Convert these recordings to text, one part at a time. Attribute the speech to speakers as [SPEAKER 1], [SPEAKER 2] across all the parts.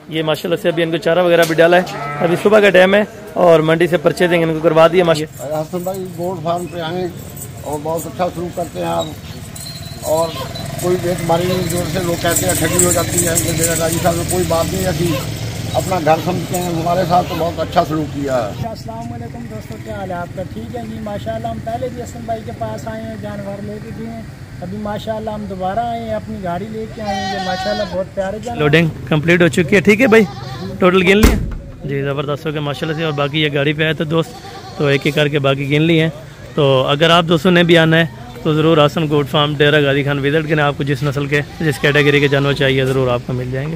[SPEAKER 1] ये माशाल्लाह से अभी इनको चारा वगैरह भी डाला है, अभी सुबह का टाइम है और मंडी से परचेजिंग इनको करवा दिया माशाल्लाह।
[SPEAKER 2] हसन भाई गोट फार्म पे आए और बहुत अच्छा शुरू करते हैं आप, और कोई एक हमारी जोर से लोग कहते हैं ठगी हो जाती है, राजी साहब में कोई बात नहीं, अभी अपना घर समझते हैं, हमारे साथ तो बहुत अच्छा शुरू किया है।
[SPEAKER 3] अस्सलाम वालेकुम दोस्तों, क्या हाल है आपका? ठीक है जी माशाल्लाह। हम पहले भी हसन भाई के पास आए हैं, जानवर लेके गए हैं, अभी माशाल्लाह हम दोबारा आए हैं, अपनी गाड़ी लेके आए हैं, माशाल्लाह बहुत प्यारे जानवर।
[SPEAKER 1] लोडिंग कंप्लीट हो चुकी है, ठीक है भाई, टोटल गिन लिया जी, ज़बरदस्त हो गया माशाल्लाह से। और बाकी ये गाड़ी पे आए थे दोस्त, तो एक एक करके बाकी गिन लिए हैं। तो अगर आप दोस्तों ने भी आना है तो ज़रूर हसन गोट फार्म डेरा गाजी खान विजिट करें, आपको जिस नस्ल के जिस कैटेगरी के जानवर चाहिए ज़रूर आपको मिल जाएंगे।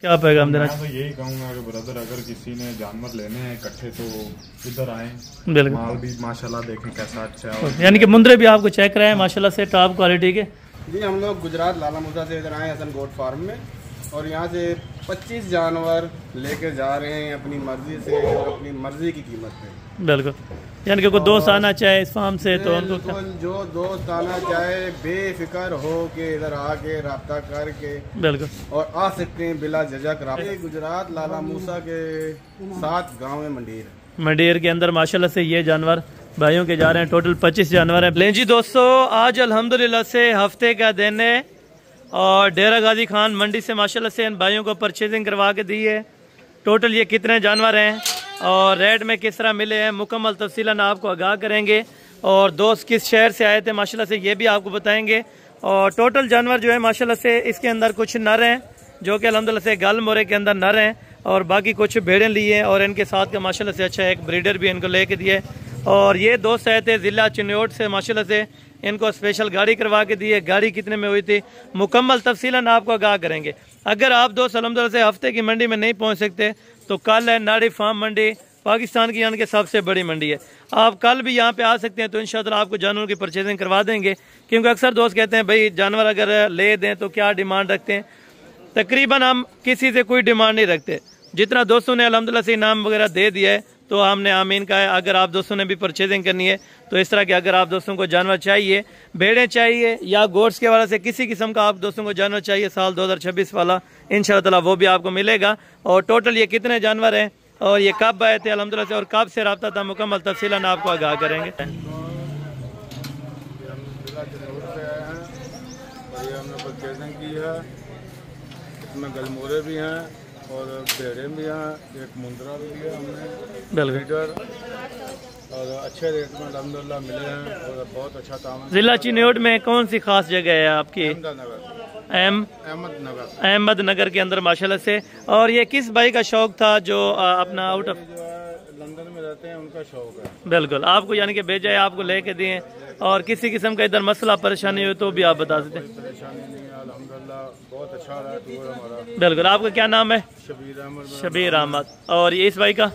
[SPEAKER 1] क्या पैगाम देना?
[SPEAKER 4] मैं तो यही कहूँगा कि ब्रदर अगर किसी ने जानवर लेने हैं इकट्ठे तो इधर आएँ,
[SPEAKER 1] बिल्कुल,
[SPEAKER 4] माल भी माशाल्लाह देखें कैसा अच्छा है,
[SPEAKER 1] यानी कि मुंद्रे भी आपको चेक कराएं माशाल्लाह से टॉप क्वालिटी के।
[SPEAKER 5] जी हम लोग गुजरात लाला मूसा से इधर आए हसन गोट फार्म में, और यहाँ से 25 जानवर लेकर जा रहे हैं अपनी मर्जी से और अपनी मर्जी की कीमत पे।
[SPEAKER 1] बिल्कुल, यानी कि कोई दोस्त आना चाहे इस फार्म से तो उनको
[SPEAKER 5] जो दोस्त आना चाहे बेफिक्र हो के इधर आके रब्ता करके
[SPEAKER 1] बिल्कुल
[SPEAKER 5] और आ सकते हैं बिला झिझक। गुजरात लाला मूसा के साथ गाँव में मंडीर
[SPEAKER 1] के अंदर माशाल्लाह से ये जानवर भाइयों के जा रहे हैं, टोटल 25 जानवर हैं। लें जी दोस्तों, आज अल्हम्दुलिल्लाह से हफ्ते का दिन है और डेरा गाजी खान मंडी से माशाल्लाह से इन भाइयों को परचेजिंग करवा के दी है। टोटल ये कितने जानवर हैं और रेट में किस तरह मिले हैं मुकम्मल तफसीलन आपको आगाह करेंगे, और दोस्त किस शहर से आए थे माशाल्लाह से ये भी आपको बताएंगे। और टोटल जानवर जो है माशाल्लाह से इसके अंदर कुछ नर हैं जो कि अल्हम्दुलिल्लाह से गल मोरे के अंदर नर हैं, और बाकी कुछ भेड़ें ली हैं, और इनके साथ का माशाल्लाह से अच्छा एक ब्रीडर भी इनको लेके दिए। और ये दोस्त आए थे ज़िला चिन्योट से, माशाल्लाह से इनको स्पेशल गाड़ी करवा के दी है। गाड़ी कितने में हुई थी मुकम्मल तफसीलन आपको आगाह करेंगे। अगर आप दोस्त अल्हम्दुलिल्लाह से हफ्ते की मंडी में नहीं पहुंच सकते तो कल है नाड़ी फार्म मंडी, पाकिस्तान की यानी कि सबसे बड़ी मंडी है, आप कल भी यहाँ पे आ सकते हैं, तो इंशाअल्लाह आपको जानवरों की परचेजिंग करवा देंगे। क्योंकि अक्सर दोस्त कहते हैं भाई जानवर अगर ले दें तो क्या डिमांड रखते हैं, तकरीबन हम किसी से कोई डिमांड नहीं रखते, जितना दोस्तों ने अल्हम्दुलिल्लाह से इनाम वगैरह दे दिया है तो हमने आमीन कहा है। अगर आप दोस्तों ने भी परचेजिंग करनी है तो इस तरह के अगर आप दोस्तों को जानवर चाहिए, भेड़ें चाहिए या गोट्स के वाला से किसी किस्म का आप दोस्तों को जानवर चाहिए साल 2026 वाला, इंशाअल्लाह वो भी आपको मिलेगा। और टोटल ये कितने जानवर हैं और ये कब आए थे अल्हम्दुलिल्लाह से और कब से रब्ता था मुकम्मल तफसीलन आपको आगाह करेंगे।
[SPEAKER 5] इसमें गलमोरे भी हैं और भेड़ें भी हैं, एक मुंद्रा भी लिया हमने,
[SPEAKER 1] बिल्कुल,
[SPEAKER 5] और अच्छे रेट में अल्हम्दुलिल्लाह मिले हैं और बहुत अच्छा काम।
[SPEAKER 1] जिला चिन्योट में कौन सी खास जगह है आपकी? अहमद नगर के अंदर माशाल्लाह से। और ये किस भाई का शौक था जो अपना आउट ऑफ
[SPEAKER 5] लंदन में रहते हैं उनका शौक है?
[SPEAKER 1] बिल्कुल, आपको यानी कि भेजा है, आपको लेके दिए, और किसी किस्म का इधर मसला परेशानी हो तो भी आप बता सकते हैं।
[SPEAKER 5] परेशानी नहीं है अल्हम्दुलिल्लाह, बहुत अच्छा रहा टूर हमारा।
[SPEAKER 1] बिल्कुल, आपका क्या नाम है?
[SPEAKER 5] शबीर
[SPEAKER 1] अहमद। और ये इस भाई का?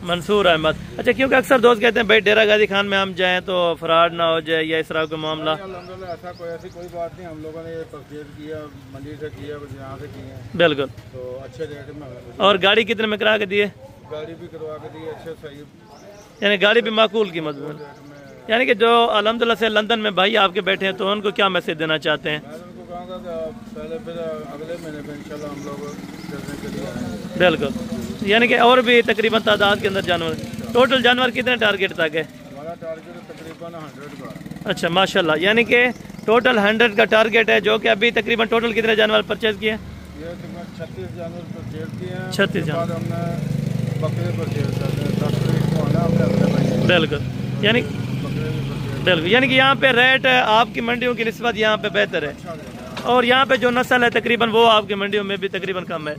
[SPEAKER 1] मंसूर अहमद। अच्छा, क्योंकि अक्सर दोस्त कहते हैं भाई डेरा गाजी खान में हम जाएं तो फ्रॉड ना हो जाए या इस तरह का मामला?
[SPEAKER 5] ऐसी कोई बात नहीं, हम लोगों ने ये परचेज किया मंडी से किया, यहाँ से किया,
[SPEAKER 1] बिल्कुल,
[SPEAKER 5] तो अच्छे रेट में।
[SPEAKER 1] और गाड़ी कितने में करा के दिए?
[SPEAKER 5] गाड़ी भी करवा के दी अच्छे सही,
[SPEAKER 1] यानी गाड़ी भी माकूल कीमत में। यानी कि जो अल्हम्दुलिल्लाह से लंदन में भाई आपके बैठे हैं तो उनको क्या मैसेज देना चाहते हैं?
[SPEAKER 5] मैं उनको कहूँगा कि पहले फिर अगले महीने में इंशाल्लाह हम लोग चलने के लिए आएंगे।
[SPEAKER 1] बिल्कुल, यानी कि और भी तकरीबन तादाद के अंदर जानवर, टोटल जानवर कितने टारगेट तक है?
[SPEAKER 5] हमारा टारगेट तकरीबन 100 का।
[SPEAKER 1] अच्छा माशाल्लाह, यानी कि टोटल 100 का टारगेट है, जो कि अभी तकरीबन टोटल कितने जानवर परचेज किए?
[SPEAKER 5] ये 36 जानवर परचेज किए हैं।
[SPEAKER 1] 36 जानवर
[SPEAKER 5] हमने बकरे परचेज कर रहे हैं, 10 तारीख को आना हमने अगले महीने।
[SPEAKER 1] बिल्कुल, यानी बिल्कुल, यानी कि यहाँ पे रेट आपकी मंडियों की निस्बत यहाँ पे बेहतर है, और यहाँ पे जो नस्ल है तकरीबन वो आपकी मंडियों में भी तकरीबन कम है।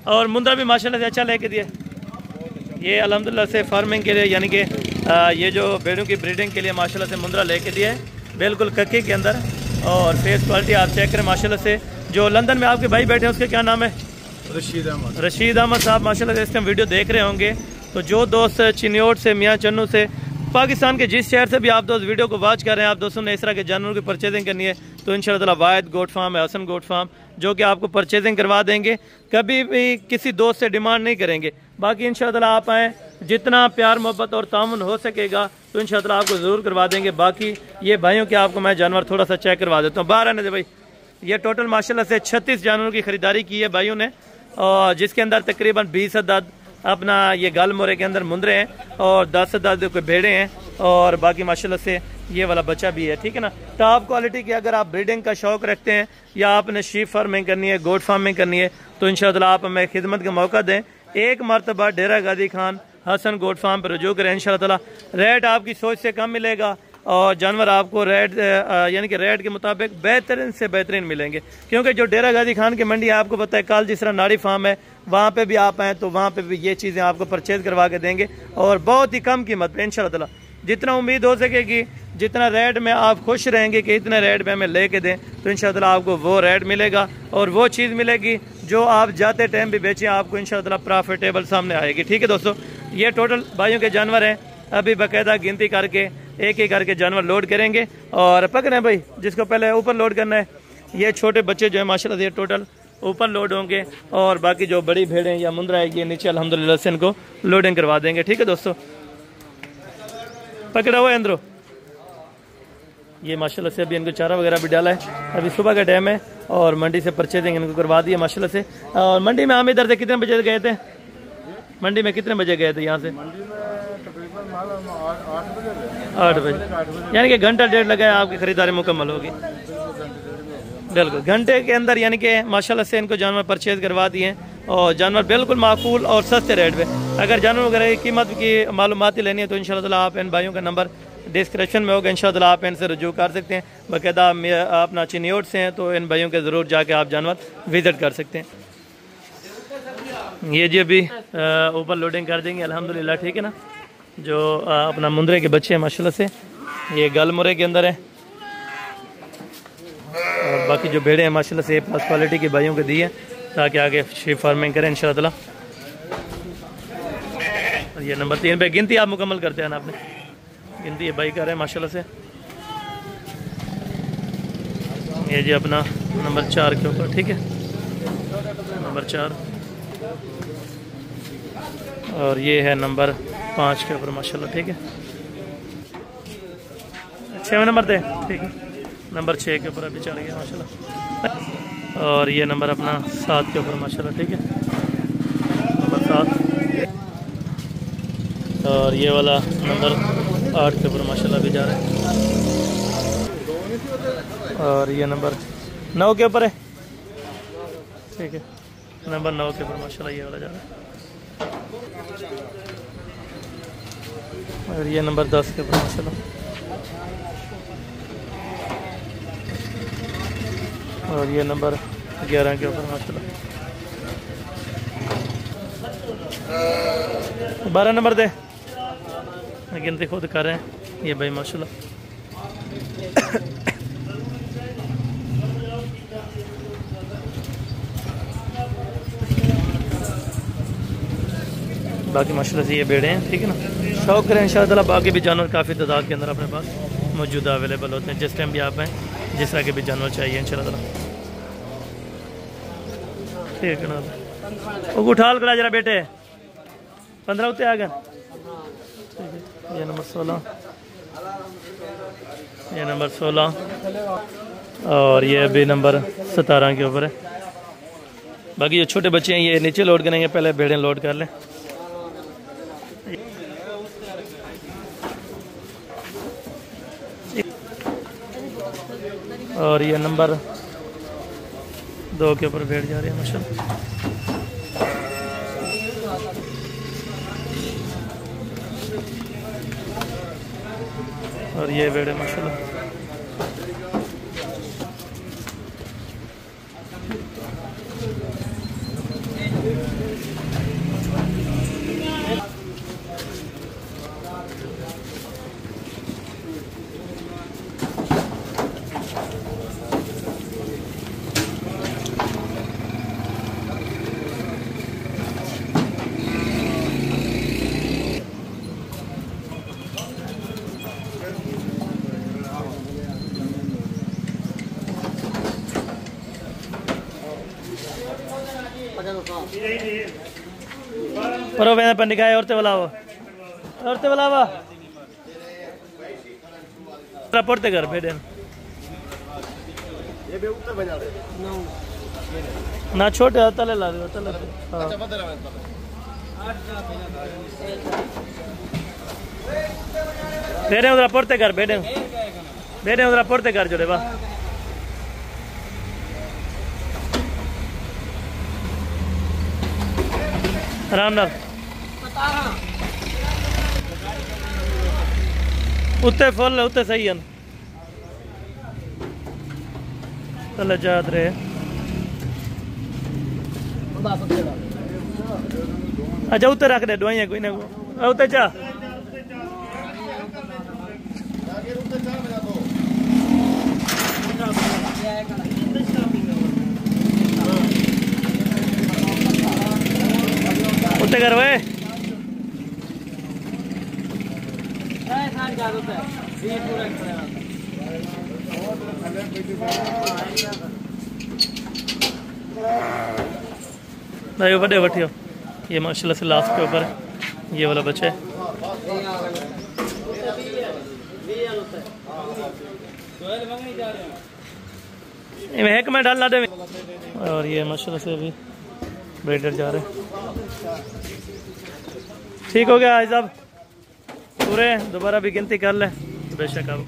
[SPEAKER 1] और मुंद्रा भी माशाल्लाह से अच्छा लेके दिए, ये अल्हम्दुलिल्लाह से फार्मिंग के लिए यानी कि ये जो भेड़ों की ब्रीडिंग के लिए माशाल्लाह से मुंद्रा लेके दिए, बिल्कुल कक्की के अंदर, और फेस क्वालिटी आप चेक करें माशाल्लाह से। जो लंदन में आपके भाई बैठे हैं उसके क्या नाम है? रशीद अहमद साहब माशाल्लाह से इस टाइम वीडियो देख रहे होंगे। तो जो दोस्त चिन्योट से, मियाँ चन्नू से, पाकिस्तान के जिस शहर से भी आप दोस्त वीडियो को वॉच कर रहे हैं, आप दोस्तों ने इस तरह के जानवरों की परचेजिंग करनी है तो इंशाअल्लाह वाहिद गोट फार्म है, हसन गोट फार्म, जो कि आपको परचेजिंग करवा देंगे, कभी भी किसी दोस्त से डिमांड नहीं करेंगे। बाकी इंशाअल्लाह आप आएँ, जितना प्यार मोहब्बत और तामुन हो सकेगा तो इंशाअल्लाह आपको ज़रूर करवा देंगे। बाकी ये भाइयों के आपको मैं जानवर थोड़ा सा चेक करवा देता हूँ, बाहर आने दे भाई, ये टोटल माशाल्लाह से 36 जानवरों की खरीदारी की है भाइयों ने, और जिसके अंदर तकरीबन 20 अदद अपना ये गाल मोरे के अंदर मुंदरे हैं और 10 अदद कोई भेड़े हैं, और बाकी माशाल्लाह से ये वाला बच्चा भी है। ठीक है ना। टॉप क्वालिटी की अगर आप ब्रीडिंग का शौक रखते हैं या आपने शीप फार्मिंग करनी है, गोट फार्मिंग करनी है, तो इंशाअल्लाह आप हमें खिदमत का मौका दें। एक मरतबा डेरा गाजी खान हसन गोट फार्म पर रुजू करें, इंशाअल्लाह रेट आपकी सोच से कम मिलेगा और जानवर आपको रेट यानी कि रेट के मुताबिक बेहतरीन से बेहतरीन मिलेंगे। क्योंकि जो डेरा गाजी खान की मंडी आपको पता है, कल जिस तरह नाड़ी फार्म है वहाँ पे भी आप आएँ तो वहाँ पे भी ये चीज़ें आपको परचेज करवा के देंगे और बहुत ही कम कीमत पे इंशाअल्लाह। जितना उम्मीद हो सकेगी, जितना रेट में आप खुश रहेंगे कि इतने रेट में हमें लेके दें, तो इंशाअल्लाह आपको वो रेट मिलेगा और वो चीज़ मिलेगी जो आप जाते टाइम भी बेचें, आपको इंशाअल्लाह प्रॉफिटेबल सामने आएगी। ठीक है दोस्तों, ये टोटल भाइयों के जानवर हैं। अभी बाकायदा गिनती करके एक एक करके जानवर लोड करेंगे और पकड़े भाई, जिसको पहले ऊपर लोड करना है। ये छोटे बच्चे जो है माशाल्लाह ये टोटल ऊपर लोड होंगे और बाकी जो बड़ी भेड़ें या मुंद्रा है ये नीचे अल्हम्दुलिल्लाह से इनको लोडिंग करवा देंगे। ठीक है दोस्तों, पकड़ा हुआ है अंदरों। ये माशाल्लाह से अभी इनको चारा वगैरह भी डाला है, अभी सुबह का टाइम है और मंडी से परचेजिंग इनको करवा दी है माशाल्लाह से। और मंडी में हम इधर से कितने बजे गए थे? मंडी में कितने बजे गए थे यहाँ से? 8 बजे, यानी कि घंटा डेढ़ लगाया आपकी खरीदारी मुकम्मल होगी। बिल्कुल घंटे के अंदर यानी कि माशाल्लाह से इनको जानवर परचेज करवा दिए और जानवर बिल्कुल माकूल और सस्ते रेट पे। अगर जानवर वगैरह की कीमत की मालूमाती लेनी है तो इंशाअल्लाह आप इन भाइयों का नंबर डिस्क्रिप्शन में होगा, इंशाअल्लाह आप इनसे रुजू कर सकते हैं। बाकायदा अपना चिन्योट से हैं तो इन भाइयों के ज़रूर जाके आप जानवर विज़िट कर सकते हैं। ये जी अभी ऊपर लोडिंग कर देंगे अल्हम्दुलिल्लाह। ठीक है ना। जो अपना मुंदरे के बच्चे हैं माशाल्लाह से, ये गल मुरे के अंदर है और बाकी जो भेड़े हैं माशाल्लाह से प्लस क्वालिटी की भाइयों को दी है ताकि आगे शीप फार्मिंग करें इंशाअल्लाह। और ये नंबर 3 पे गिनती आप मुकम्मल करते हैं ना, आपने गिनती ये भाई कर रहे हैं माशाल्लाह से। ये जी अपना नंबर 4 के ऊपर। ठीक है, नंबर 4 और ये है नंबर 5 के ऊपर माशाल्लाह। ठीक है, 6वें नंबर थे। ठीक है, नंबर 6 के ऊपर अभी चढ़ गया माशाल्लाह। और ये नंबर अपना 7 के ऊपर माशाल्लाह। ठीक है, नंबर 7 और ये वाला नंबर 8 के ऊपर माशाल्लाह भी जा रहा है और ये नंबर 9 के ऊपर है। ठीक है, नंबर 9 के ऊपर माशाल्लाह ये वाला जा रहा है और ये नंबर 10 के ऊपर माशाल्लाह और ये नंबर 11 के ऊपर माशाल्लाह। 12 नंबर दे गिनती खुद कर रहे हैं ये भाई माशाल्लाह। बाकी माशाल्लाह से ये बेड़े हैं। ठीक है ना, शौक करें इंशाअल्लाह। बाकी भी जानवर काफ़ी तादाद के अंदर अपने पास मौजूद अवेलेबल होते हैं, जिस टाइम भी आप आएँ जिस तरह के भी जानवर चाहिए इंशाअल्लाह। ठीक है ना, वो उठाल करा जरा बेटे 15 उतने आ गए। ठीक है, ये नंबर 16, ये नंबर 16 और ये अभी नंबर 17 के ऊपर है। बाकी जो छोटे बच्चे हैं ये नीचे लोड करेंगे, पहले भेड़ें लोड कर लें। और ये नंबर 2 के ऊपर भेड़ जा रही है माशाल्लाह। और ये भेड़ है माशाल्लाह। Pero ven pandikaya orte balawa. Orte balawa. Raporte कर बेटे
[SPEAKER 2] ये भी उत्तर बजा रहे
[SPEAKER 1] ना छोटे तले ला दो तले।
[SPEAKER 2] अच्छा बदल रहा है
[SPEAKER 1] बेटे उधर पढ़ते कर बेटे उधर पढ़ते कर जोड़े वाह आराम नाल उत्ते फुल उत्ते सही है चल जात रहे अच्छा उत्ते रख दे दवाइयां कोई ना उत्ते जा उत्ते कर वे भाई बड़े बैठियो ये माशाल्लाह से लास्ट के ऊपर ये वाला बच्चा है एक में डाल ला दे और ये माशाल्लाह से अभी ब्रीडर जा रहे हैं ठीक हो गया आज अब पूरे दोबारा भी गिनती कर ले बेशक आप